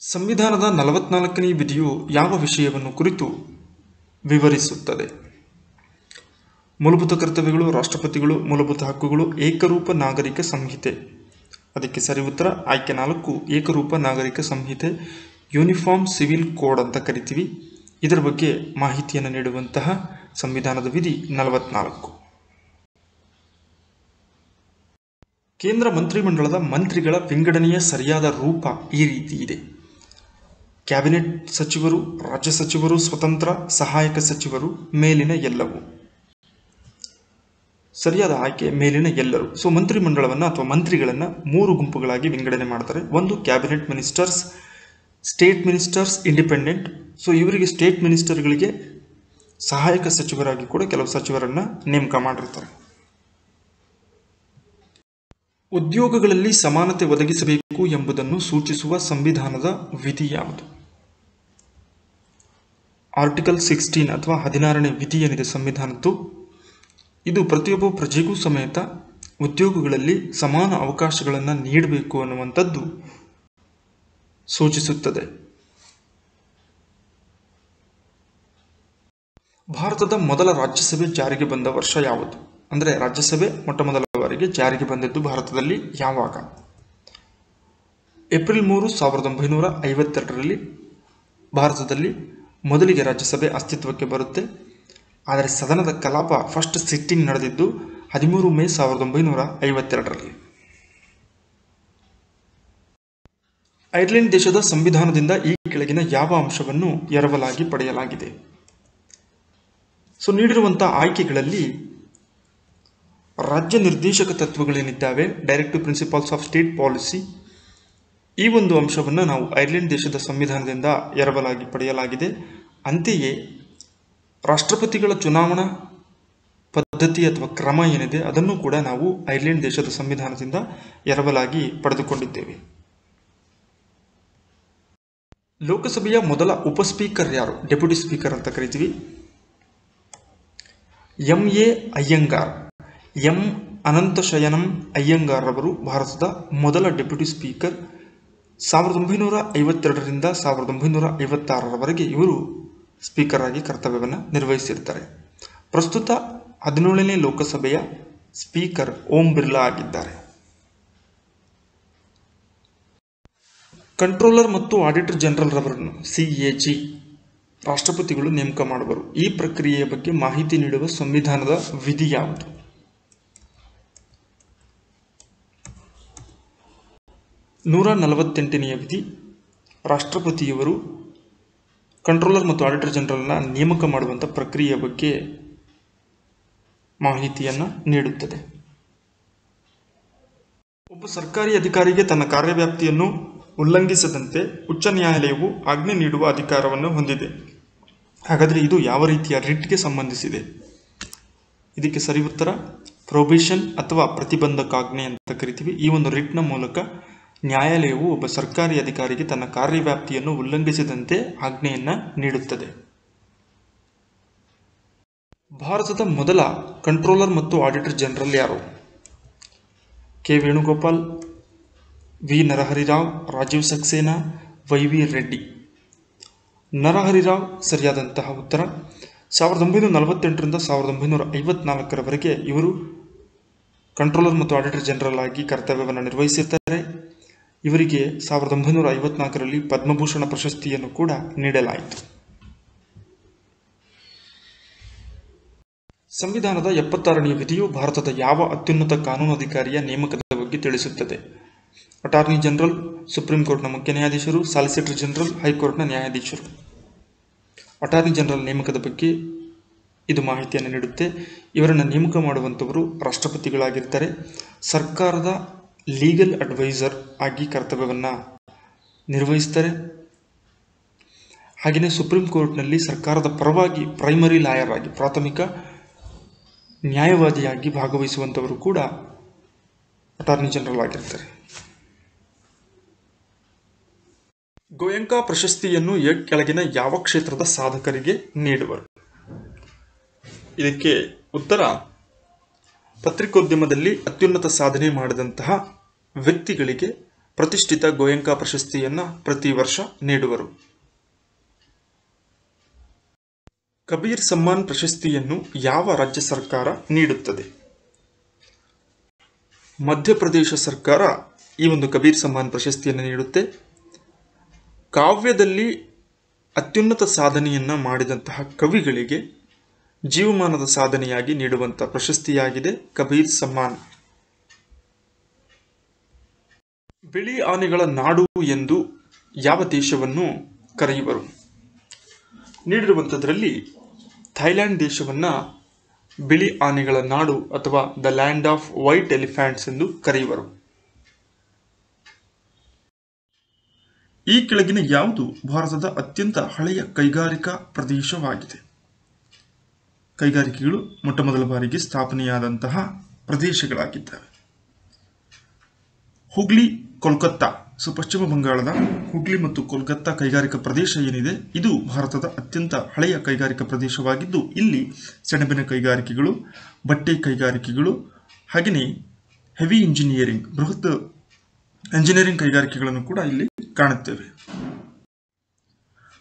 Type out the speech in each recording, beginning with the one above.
ಸಂವಿಧಾನದ 44ನೇ ವಿಧಿಯು ಯಾವ ವಿಷಯವನ್ನು ಕುರಿತು ವಿವರಿಸುತ್ತದೆ? ಮೂಲಭೂತ ಕರ್ತವ್ಯಗಳು, ರಾಷ್ಟ್ರಪತಿಗಳು, ಮೂಲಭೂತ ಹಕ್ಕುಗಳು, ಏಕರೂಪ ನಾಗರಿಕ ಸಂಹಿತೆ. ಅದಕ್ಕೆ ಸರಿ ಉತ್ತರ ಆಯ್ಕೆ 4, ಏಕರೂಪ ನಾಗರಿಕ ಸಂಹಿತೆ, ಯೂನಿಫಾರ್ಮ್ ಸಿವಿಲ್ ಕೋಡ್ ಅಂತ ಕರಿತೀವಿ. ಇದರ ಬಗ್ಗೆ ಮಾಹಿತಿಯನ್ನು ನೀಡುವಂತಹ ಸಂವಿಧಾನದ ವಿಧಿ 44. ಕೇಂದ್ರ ಮಂತ್ರಿಮಂಡಲದ ಮಂತ್ರಿಗಳ ವಿಂಗಡಣೆಯ ಸರಿಯಾದ ರೂಪ ಈ ರೀತಿ ಇದೆ: ಕ್ಯಾಬಿನೆಟ್ ಸಚಿವರು, ರಾಜ್ಯ ಸಚಿವರು, ಸ್ವತಂತ್ರ ಸಹಾಯಕ ಸಚಿವರು, ಮೇಲಿನ ಎಲ್ಲವೂ. ಸರಿಯಾದ ಆಯ್ಕೆ ಮೇಲಿನ ಎಲ್ಲರೂ. ಸೊ ಮಂತ್ರಿಮಂಡಲವನ್ನು ಅಥವಾ ಮಂತ್ರಿಗಳನ್ನು 3 ಗುಂಪುಗಳಾಗಿ ವಿಂಗಡಣೆ ಮಾಡ್ತಾರೆ. ಒಂದು cabinet ministers, state ministers, independent. So ಇವರಿಗೆ ಸ್ಟೇಟ್ ಮಿನಿಸ್ಟರ್ಗಳಿಗೆ ಸಹಾಯಕ ಸಚಿವರಾಗಿ ಕೂಡ ಕೆಲವು ಸಚಿವರನ್ನ ನೇಮಕ ಮಾಡಿರ್ತಾರೆ. ಉದ್ಯೋಗಗಳಲ್ಲಿ ಸಮಾನತೆ ಒದಗಿಸಬೇಕು ಎಂಬುದನ್ನು ಸೂಚಿಸುವ ಸಂವಿಧಾನದ ವಿಧಿ ಯಾವುದು? ಆರ್ಟಿಕಲ್ 16 ಅಥವಾ 16ನೇ ವಿಧಿ ಏನಿದೆ ಸಂವಿಧಾನದ್ದು, ಇದು ಪ್ರತಿಯೊಬ್ಬ ಪ್ರಜೆಗೂ ಸಮೇತ ಉದ್ಯೋಗಗಳಲ್ಲಿ ಸಮಾನ ಅವಕಾಶಗಳನ್ನು ನೀಡಬೇಕು ಅನ್ನುವಂಥದ್ದು ಸೂಚಿಸುತ್ತದೆ. ಭಾರತದ ಮೊದಲ ರಾಜ್ಯಸಭೆ ಜಾರಿಗೆ ಬಂದ ವರ್ಷ ಯಾವುದು? ಅಂದರೆ ರಾಜ್ಯಸಭೆ ಮೊಟ್ಟ ಮೊದಲ ಬಾರಿಗೆ ಜಾರಿಗೆ ಬಂದದ್ದು ಭಾರತದಲ್ಲಿ ಯಾವಾಗ? ಏಪ್ರಿಲ್ 3, 1952ರಲ್ಲಿ ಭಾರತದಲ್ಲಿ ಮೊದಲಿಗೆ ರಾಜ್ಯಸಭೆ ಅಸ್ತಿತ್ವಕ್ಕೆ ಬರುತ್ತೆ. ಆದರೆ ಸದನದ ಕಲಾಪ ಫಸ್ಟ್ ಸಿಟ್ಟಿಂಗ್ ನಡೆದಿದ್ದು 13 ಮೇ 1952ರಲ್ಲಿ. ಐರ್ಲೆಂಡ್ ದೇಶದ ಸಂವಿಧಾನದಿಂದ ಈ ಕೆಳಗಿನ ಯಾವ ಅಂಶವನ್ನು ಎರವಲಾಗಿ ಪಡೆಯಲಾಗಿದೆ? ಸೊ ನೀಡಿರುವಂತಹ ಆಯ್ಕೆಗಳಲ್ಲಿ ರಾಜ್ಯ ನಿರ್ದೇಶಕ ತತ್ವಗಳೇನಿದ್ದಾವೆ, directive principles of state policy, ಈ ಒಂದು ಅಂಶವನ್ನು ನಾವು ಐರ್ಲೆಂಡ್ ದೇಶದ ಸಂವಿಧಾನದಿಂದ ಎರವಲಾಗಿ ಪಡೆಯಲಾಗಿದೆ. ಅಂತೆಯೇ ರಾಷ್ಟ್ರಪತಿಗಳ ಚುನಾವಣಾ ಪದ್ಧತಿ ಅಥವಾ ಕ್ರಮ ಏನಿದೆ ಅದನ್ನು ಕೂಡ ನಾವು ಐರ್ಲೆಂಡ್ ದೇಶದ ಸಂವಿಧಾನದಿಂದ ಎರವಲಾಗಿ ಪಡೆದುಕೊಂಡಿದ್ದೇವೆ. ಲೋಕಸಭೆಯ ಮೊದಲ ಉಪಸ್ಪೀಕರ್ ಯಾರು? ಡೆಪ್ಯೂಟಿ ಸ್ಪೀಕರ್ ಅಂತ ಕರಿತೀವಿ. ಎಂ.ಎ. ಅಯ್ಯಂಗಾರ್, ಎಂ ಅನಂತಶಯನಂ ಅಯ್ಯಂಗಾರ್ ಅವರು ಭಾರತದ ಮೊದಲ ಡೆಪ್ಯೂಟಿ ಸ್ಪೀಕರ್. 1952ರಿಂದ 1956ರವರೆಗೆ ಇವರು ಸ್ಪೀಕರ್ ಆಗಿ ಕರ್ತವ್ಯವನ್ನು ನಿರ್ವಹಿಸಿರ್ತಾರೆ. ಪ್ರಸ್ತುತ 17ನೇ ಲೋಕಸಭೆಯ ಸ್ಪೀಕರ್ ಓಂ ಬಿರ್ಲಾ ಆಗಿದ್ದಾರೆ. ಕಂಟ್ರೋಲರ್ ಮತ್ತು ಆಡಿಟರ್ ಜನರಲ್ ರವರನ್ನು CAG ರಾಷ್ಟ್ರಪತಿಗಳು ನೇಮಕ ಮಾಡುವರು. ಈ ಪ್ರಕ್ರಿಯೆಯ ಬಗ್ಗೆ ಮಾಹಿತಿ ನೀಡುವ ಸಂವಿಧಾನದ ವಿಧಿ ಯಾವುದು? 148ನೇ ವಿಧಿ. ರಾಷ್ಟ್ರಪತಿಯವರು ಕಂಟ್ರೋಲರ್ ಮತ್ತು ಆಡಿಟರ್ ಜನರಲ್ನ ನೇಮಕ ಮಾಡುವಂಥ ಪ್ರಕ್ರಿಯೆಯ ಬಗ್ಗೆ ಮಾಹಿತಿಯನ್ನು ನೀಡುತ್ತದೆ. ಒಬ್ಬ ಸರ್ಕಾರಿ ಅಧಿಕಾರಿಗೆ ತನ್ನ ಕಾರ್ಯವ್ಯಾಪ್ತಿಯನ್ನು ಉಲ್ಲಂಘಿಸದಂತೆ ಉಚ್ಚ ನ್ಯಾಯಾಲಯವು ಆಜ್ಞೆ ನೀಡುವ ಅಧಿಕಾರವನ್ನು ಹೊಂದಿದೆ. ಹಾಗಾದರೆ ಇದು ಯಾವ ರೀತಿಯ ರಿಟ್ಗೆ ಸಂಬಂಧಿಸಿದೆ? ಇದಕ್ಕೆ ಸರಿ ಉತ್ತರ ಪ್ರೊಬೇಷನ್ ಅಥವಾ ಪ್ರತಿಬಂಧಕಾಜ್ಞೆ ಅಂತ ಕರಿತೀವಿ. ಈ ಒಂದು ರಿಟ್ನ ಮೂಲಕ ನ್ಯಾಯಾಲಯವು ಒಬ್ಬ ಸರ್ಕಾರಿ ಅಧಿಕಾರಿಗೆ ತನ್ನ ಕಾರ್ಯವ್ಯಾಪ್ತಿಯನ್ನು ಉಲ್ಲಂಘಿಸದಂತೆ ಆಜ್ಞೆಯನ್ನು ನೀಡುತ್ತದೆ. ಭಾರತದ ಮೊದಲ ಕಂಟ್ರೋಲರ್ ಮತ್ತು ಆಡಿಟರ್ ಜನರಲ್ ಯಾರು? ಕೆ. ವೇಣುಗೋಪಾಲ್, ವಿ. ನರಹರಿರಾವ್, ರಾಜೀವ್ ಸಕ್ಸೇನಾ, ವೈ.ವಿ. ರೆಡ್ಡಿ. ನರಹರಿರಾವ್ ಸರಿಯಾದಂತಹ ಉತ್ತರ. 1948ರಿಂದ 1954ರವರೆಗೆ ಇವರು ಕಂಟ್ರೋಲರ್ ಮತ್ತು ಆಡಿಟರ್ ಜನರಲ್ ಆಗಿ ಕರ್ತವ್ಯವನ್ನು ನಿರ್ವಹಿಸಿರ್ತಾರೆ. ಇವರಿಗೆ 1954ರಲ್ಲಿ ಪದ್ಮಭೂಷಣ ಪ್ರಶಸ್ತಿಯನ್ನು ಕೂಡ ನೀಡಲಾಯಿತು. ಸಂವಿಧಾನದ 76ನೇ ವಿಧಿಯು ಭಾರತದ ಯಾವ ಅತ್ಯುನ್ನತ ಕಾನೂನಾಧಿಕಾರಿಯ ನೇಮಕದ ಬಗ್ಗೆ ತಿಳಿಸುತ್ತದೆ? ಅಟಾರ್ನಿ ಜನರಲ್, ಸುಪ್ರೀಂ ಕೋರ್ಟ್ನ ಮುಖ್ಯ ನ್ಯಾಯಾಧೀಶರು, ಸಾಲಿಸಿಟರ್ ಜನರಲ್, ಹೈಕೋರ್ಟ್ನ ನ್ಯಾಯಾಧೀಶರು. ಅಟಾರ್ನಿ ಜನರಲ್ ನೇಮಕದ ಬಗ್ಗೆ ಇದು ಮಾಹಿತಿಯನ್ನು ನೀಡುತ್ತೆ. ಇವರನ್ನು ನೇಮಕ ಮಾಡುವಂಥವರು ರಾಷ್ಟ್ರಪತಿಗಳಾಗಿರ್ತಾರೆ. ಸರ್ಕಾರದ ಲೀಗಲ್ ಅಡ್ವೈಸರ್ ಆಗಿ ಕರ್ತವ್ಯವನ್ನು ನಿರ್ವಹಿಸ್ತಾರೆ. ಹಾಗೆಯೇ ಸುಪ್ರೀಂ ಕೋರ್ಟ್ನಲ್ಲಿ ಸರ್ಕಾರದ ಪರವಾಗಿ ಪ್ರೈಮರಿ ಲಾಯರ್ ಆಗಿ, ಪ್ರಾಥಮಿಕ ನ್ಯಾಯವಾದಿಯಾಗಿ ಭಾಗವಹಿಸುವಂಥವರು ಕೂಡ ಅಟಾರ್ನಿ ಜನರಲ್ ಆಗಿರ್ತಾರೆ. ಗೋಯಂಕಾ ಪ್ರಶಸ್ತಿಯನ್ನು ಕೆಳಗಿನ ಯಾವ ಕ್ಷೇತ್ರದ ಸಾಧಕರಿಗೆ ನೀಡುವರು? ಇದಕ್ಕೆ ಉತ್ತರ ಪತ್ರಿಕೋದ್ಯಮದಲ್ಲಿ ಅತ್ಯುನ್ನತ ಸಾಧನೆ ಮಾಡಿದಂತಹ ವ್ಯಕ್ತಿಗಳಿಗೆ ಪ್ರತಿಷ್ಠಿತ ಗೋಯಂಕಾ ಪ್ರಶಸ್ತಿಯನ್ನು ಪ್ರತಿ ವರ್ಷ ನೀಡುವರು. ಕಬೀರ್ ಸಮ್ಮಾನ್ ಪ್ರಶಸ್ತಿಯನ್ನು ಯಾವ ರಾಜ್ಯ ಸರ್ಕಾರ ನೀಡುತ್ತದೆ? ಮಧ್ಯಪ್ರದೇಶ ಸರ್ಕಾರ ಈ ಒಂದು ಕಬೀರ್ ಸಮ್ಮಾನ್ ಪ್ರಶಸ್ತಿಯನ್ನು ನೀಡುತ್ತೆ. ಕಾವ್ಯದಲ್ಲಿ ಅತ್ಯುನ್ನತ ಸಾಧನೆಯನ್ನು ಮಾಡಿದಂತಹ ಕವಿಗಳಿಗೆ ಜೀವಮಾನದ ಸಾಧನೆಯಾಗಿ ನೀಡುವಂತಹ ಪ್ರಶಸ್ತಿಯಾಗಿದೆ ಕಬೀರ್ ಸಮ್ಮಾನ್. ಬಿಳಿ ಆನೆಗಳ ನಾಡು ಎಂದು ಯಾವ ದೇಶವನ್ನು ಕರೆಯುವರು? ನೀಡಿರುವಂಥದ್ರಲ್ಲಿ ಥೈಲ್ಯಾಂಡ್ ದೇಶವನ್ನು ಬಿಳಿ ಆನೆಗಳ ನಾಡು ಅಥವಾ ದ ಲ್ಯಾಂಡ್ ಆಫ್ ವೈಟ್ ಎಲಿಫ್ಯಾಂಟ್ಸ್ ಎಂದು ಕರೆಯುವರು. ಈ ಕೆಳಗಿನ ಯಾವುದು ಭಾರತದ ಅತ್ಯಂತ ಹಳೆಯ ಕೈಗಾರಿಕಾ ಪ್ರದೇಶವಾಗಿದೆ? ಕೈಗಾರಿಕೆಗಳು ಮೊಟ್ಟಮೊದಲ ಬಾರಿಗೆ ಸ್ಥಾಪನೆಯಾದಂತಹ ಪ್ರದೇಶಗಳಾಗಿದ್ದಾವೆ. ಹುಗ್ಲಿ, ಕೋಲ್ಕತ್ತಾ. ಪಶ್ಚಿಮ ಬಂಗಾಳದ ಹುಗ್ಲಿ ಮತ್ತು ಕೋಲ್ಕತ್ತಾ ಕೈಗಾರಿಕಾ ಪ್ರದೇಶ ಏನಿದೆ ಇದು ಭಾರತದ ಅತ್ಯಂತ ಹಳೆಯ ಕೈಗಾರಿಕಾ ಪ್ರದೇಶವಾಗಿದ್ದು, ಇಲ್ಲಿ ಸೆಣಬಿನ ಕೈಗಾರಿಕೆಗಳು, ಬಟ್ಟೆ ಕೈಗಾರಿಕೆಗಳು, ಹಾಗೆಯೇ ಹೆವಿ ಇಂಜಿನಿಯರಿಂಗ್, ಬೃಹತ್ ಎಂಜಿನಿಯರಿಂಗ್ ಕೈಗಾರಿಕೆಗಳನ್ನು ಕೂಡ ಇಲ್ಲಿ ಕಾಣುತ್ತೇವೆ.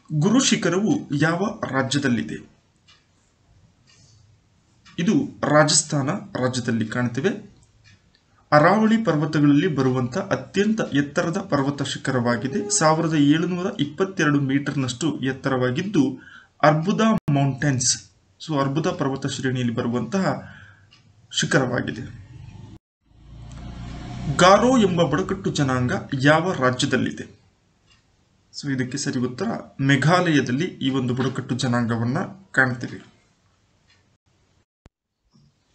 ಗುರು ಶಿಖರವು ಯಾವ ರಾಜ್ಯದಲ್ಲಿದೆ? ಇದು ರಾಜಸ್ಥಾನ ರಾಜ್ಯದಲ್ಲಿ ಕಾಣುತ್ತೇವೆ. ಅರಾವಳಿ ಪರ್ವತಗಳಲ್ಲಿ ಬರುವಂತಹ ಅತ್ಯಂತ ಎತ್ತರದ ಪರ್ವತ ಶಿಖರವಾಗಿದೆ. 1722 ಮೀಟರ್ನಷ್ಟು ಎತ್ತರವಾಗಿದ್ದು ಅರ್ಬುದಾ ಮೌಂಟೇನ್ಸ್, ಅರ್ಬುದಾ ಪರ್ವತ ಶ್ರೇಣಿಯಲ್ಲಿ ಬರುವಂತಹ ಶಿಖರವಾಗಿದೆ. ಗಾರೋ ಎಂಬ ಬುಡಕಟ್ಟು ಜನಾಂಗ ಯಾವ ರಾಜ್ಯದಲ್ಲಿದೆ? ಇದಕ್ಕೆ ಸರಿ ಉತ್ತರ ಮೇಘಾಲಯದಲ್ಲಿ ಈ ಒಂದು ಬುಡಕಟ್ಟು ಜನಾಂಗವನ್ನ ಕಾಣ್ತೇವೆ.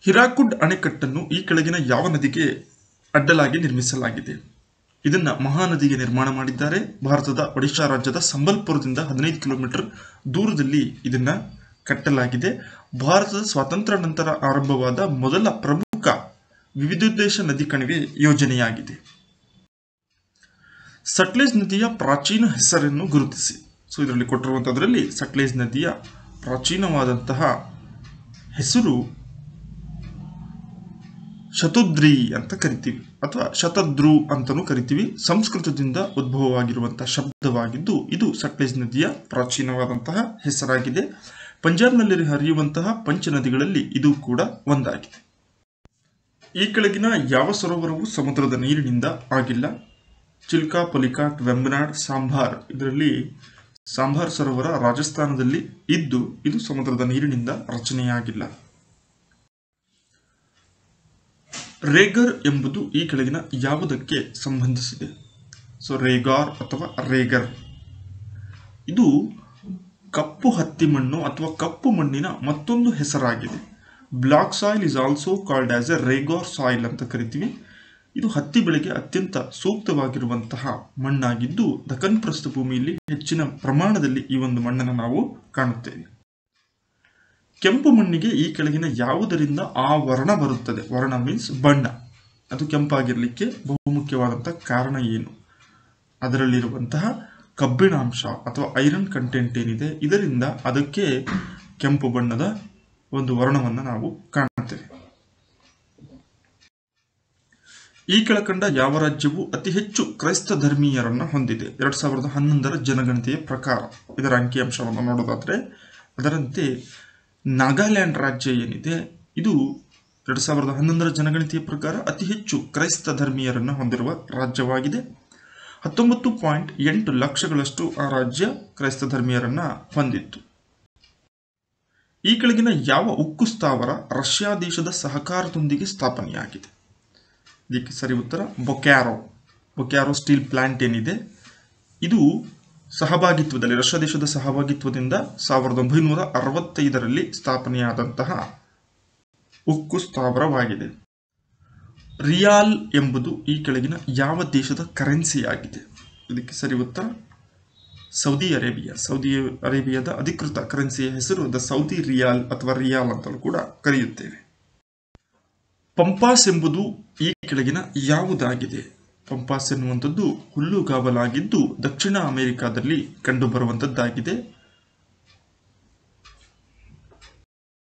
ಹಿರಾಕುಡ್ ಅಣೆಕಟ್ಟನ್ನು ಈ ಕೆಳಗಿನ ಯಾವ ನದಿಗೆ ಅಡ್ಡಲಾಗಿ ನಿರ್ಮಿಸಲಾಗಿದೆ? ಇದನ್ನ ಮಹಾನದಿಗೆ ನಿರ್ಮಾಣ ಮಾಡಿದ್ದಾರೆ. ಭಾರತದ ಒಡಿಶಾ ರಾಜ್ಯದ ಸಂಬಲ್ಪುರದಿಂದ 15 ಕಿಲೋಮೀಟರ್ ದೂರದಲ್ಲಿ ಇದನ್ನ ಕಟ್ಟಲಾಗಿದೆ. ಭಾರತದ ಸ್ವಾತಂತ್ರ್ಯ ನಂತರ ಆರಂಭವಾದ ಮೊದಲ ಪ್ರಮುಖ ವಿವಿಧೋದ್ದೇಶ ನದಿ ಕಣಿವೆ ಯೋಜನೆಯಾಗಿದೆ. ಸಟ್ಲೇಜ್ ನದಿಯ ಪ್ರಾಚೀನ ಹೆಸರನ್ನು ಗುರುತಿಸಿ. ಇದರಲ್ಲಿ ಕೊಟ್ಟಿರುವಂತದ್ರಲ್ಲಿ ಸಟ್ಲೇಜ್ ನದಿಯ ಪ್ರಾಚೀನವಾದಂತಹ ಹೆಸರು ಶತುದ್ರಿ ಅಂತ ಕರಿತೀವಿ, ಅಥವಾ ಶತದ್ರು ಅಂತಲೂ ಕರಿತೀವಿ. ಸಂಸ್ಕೃತದಿಂದ ಉದ್ಭವವಾಗಿರುವಂತಹ ಶಬ್ದವಾಗಿದ್ದು ಇದು ಸಟ್ಲೇಜ್ ನದಿಯ ಪ್ರಾಚೀನವಾದಂತಹ ಹೆಸರಾಗಿದೆ. ಪಂಜಾಬ್ನಲ್ಲಿ ಹರಿಯುವಂತಹ ಪಂಚ ನದಿಗಳಲ್ಲಿ ಇದು ಕೂಡ ಒಂದಾಗಿದೆ. ಈ ಕೆಳಗಿನ ಯಾವ ಸರೋವರವು ಸಮುದ್ರದ ನೀರಿನಿಂದ ಆಗಿಲ್ಲ? ಚಿಲ್ಕಾ, ಪೊಲಿಕಾಟ್, ವೆಂಬನಾಡ್, ಸಾಂಭಾರ್. ಇದರಲ್ಲಿ ಸಾಂಭಾರ್ ಸರೋವರ ರಾಜಸ್ಥಾನದಲ್ಲಿ ಇದ್ದು ಇದು ಸಮುದ್ರದ ನೀರಿನಿಂದ ರಚನೆಯಾಗಿಲ್ಲ. ರೇಗರ್ ಎಂಬುದು ಈ ಕೆಳಗಿನ ಯಾವುದಕ್ಕೆ ಸಂಬಂಧಿಸಿದೆ? ರೇಗಾರ್ ಅಥವಾ ರೇಗರ್ ಇದು ಕಪ್ಪು ಹತ್ತಿ ಮಣ್ಣು ಅಥವಾ ಕಪ್ಪು ಮಣ್ಣಿನ ಮತ್ತೊಂದು ಹೆಸರಾಗಿದೆ. Black soil is also called as a regur soil ಅಂತ ಕರಿತೀವಿ. ಇದು ಹತ್ತಿ ಬೆಳೆಗೆ ಅತ್ಯಂತ ಸೂಕ್ತವಾಗಿರುವಂತಹ ಮಣ್ಣಾಗಿದ್ದು ದಖನ್ ಪ್ರಸ್ಥಭೂಮಿಯಲ್ಲಿ ಹೆಚ್ಚಿನ ಪ್ರಮಾಣದಲ್ಲಿ ಈ ಒಂದು ಮಣ್ಣನ್ನು ನಾವು ಕಾಣುತ್ತೇವೆ. ಕೆಂಪು ಮಣ್ಣಿಗೆ ಈ ಕೆಳಗಿನ ಯಾವುದರಿಂದ ಆ ವರ್ಣ ಬರುತ್ತದೆ? ವರ್ಣ ಮೀನ್ಸ್ ಬಣ್ಣ. ಅದು ಕೆಂಪಾಗಿರಲಿಕ್ಕೆ ಬಹುಮುಖ್ಯವಾದಂತಹ ಕಾರಣ ಏನು? ಅದರಲ್ಲಿರುವಂತಹ ಕಬ್ಬಿಣಾಂಶ ಅಥವಾ ಐರನ್ ಕಂಟೆಂಟ್ ಏನಿದೆ, ಇದರಿಂದ ಅದಕ್ಕೆ ಕೆಂಪು ಬಣ್ಣದ ಒಂದು ವರ್ಣವನ್ನು ನಾವು ಕಾಣುತ್ತೇವೆ. ಈ ಕೆಳಕಂಡ ಯಾವ ರಾಜ್ಯವು ಅತಿ ಹೆಚ್ಚು ಕ್ರೈಸ್ತ ಧರ್ಮೀಯರನ್ನು ಹೊಂದಿದೆ? 2011 ಜನಗಣತಿಯ ಪ್ರಕಾರ ಇದರ ಅಂಕಿಅಂಶವನ್ನು ನೋಡೋದಾದ್ರೆ ಅದರಂತೆ ನಾಗಾಲ್ಯಾಂಡ್ ರಾಜ್ಯ ಏನಿದೆ ಇದು 2011 ಜನಗಣತಿಯ ಪ್ರಕಾರ ಅತಿ ಹೆಚ್ಚು ಕ್ರೈಸ್ತ ಧರ್ಮೀಯರನ್ನು ಹೊಂದಿರುವ ರಾಜ್ಯವಾಗಿದೆ. 19.8 ಲಕ್ಷಗಳಷ್ಟು ಆ ರಾಜ್ಯ ಕ್ರೈಸ್ತ ಧರ್ಮೀಯರನ್ನ ಹೊಂದಿತ್ತು. ಈ ಕೆಳಗಿನ ಯಾವ ಉಕ್ಕು ಸ್ಥಾವರ ರಷ್ಯಾ ದೇಶದ ಸಹಕಾರದೊಂದಿಗೆ ಸ್ಥಾಪನೆಯಾಗಿದೆ? ಇದಕ್ಕೆ ಸರಿ ಉತ್ತರ ಬೊಕ್ಯಾರೋ ಸ್ಟೀಲ್ ಪ್ಲಾಂಟ್ ಏನಿದೆ ಇದು ಸಹಭಾಗಿತ್ವದಲ್ಲಿ ರಷ್ಯಾ ದೇಶದ ಸಹಭಾಗಿತ್ವದಿಂದ 1965ರಲ್ಲಿ ಸ್ಥಾಪನೆಯಾದಂತಹ ಉಕ್ಕು ಸ್ಥಾವರವಾಗಿದೆ. ರಿಯಾಲ್ ಎಂಬುದು ಈ ಕೆಳಗಿನ ಯಾವ ದೇಶದ ಕರೆನ್ಸಿಯಾಗಿದೆ? ಇದಕ್ಕೆ ಸರಿ ಉತ್ತರ ಸೌದಿ ಅರೇಬಿಯಾದ ಅಧಿಕೃತ ಕರೆನ್ಸಿಯ ಹೆಸರು ದ ಸೌದಿ ರಿಯಾಲ್ ಅಥವಾ ರಿಯಾಲ್ ಅಂತಲೂ ಕೂಡ ಕರೆಯುತ್ತೇವೆ. ಪಂಪಾಸ್ ಎಂಬುದು ಈ ಕೆಳಗಿನ ಯಾವುದಾಗಿದೆ? ಪಂಪಾಸ್ ಎನ್ನುವಂಥದ್ದು ಹುಲ್ಲುಗಾವಲಾಗಿದ್ದು ದಕ್ಷಿಣ ಅಮೆರಿಕಾದಲ್ಲಿ ಕಂಡುಬರುವಂಥದ್ದಾಗಿದೆ.